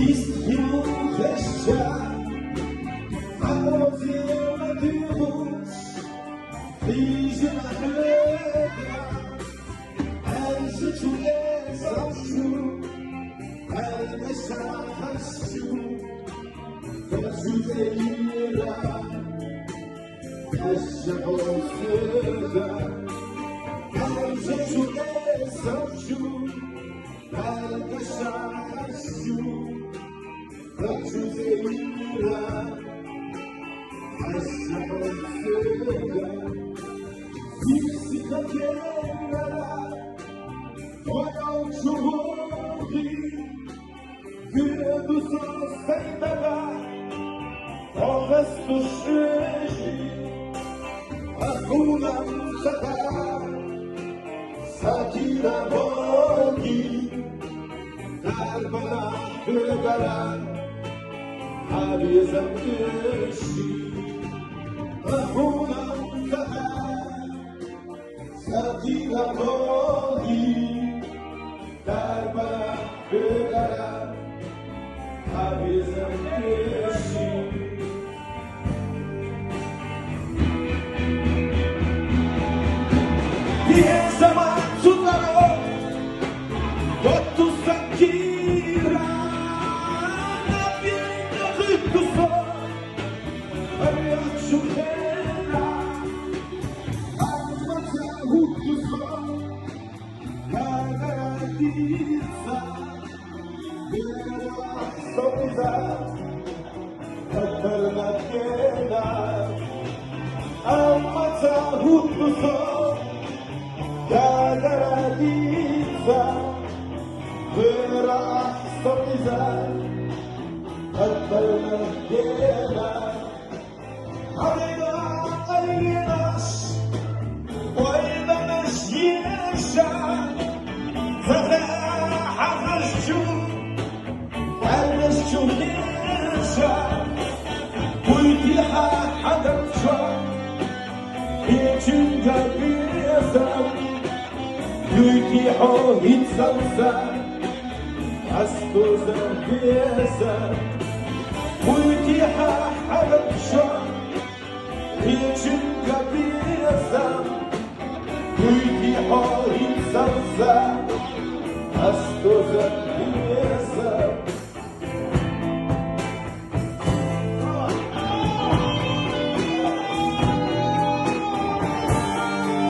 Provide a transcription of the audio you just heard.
Istniał jeszcze, a rozjemy dymus, bliżej na chlebia, a życiu nie zawsze, a myślał Verzuzeira, deixa você a gente desafio, vai deixar Verzuzeira, deixa você Física queira, olha o chuvo, vendo só sem pagar. Owestu szyi, a kunam sata, sakira bogi, darbana hügara, abiyezem kışı. A kunam sata, sakira bogi, darbana hügara, abiyezem kışı. Piensa más su tarot, tu sakira, la piena de tu sol, había chulera, alma tu sol, la garantía, la soledad, la piena, alma tu sol. يا جراديزة غير أحسن ميزان قدرنا هدينا علينا أيناش وإذا مشينا فتاح الشوق الشوق ينشا ويتيح حدا شا يجنجا بيزا Yutiho hitsansa, astoza pieza, Yutiha halaksha, Yichinga pieza, Yutiho hitsansa, astoza pieza.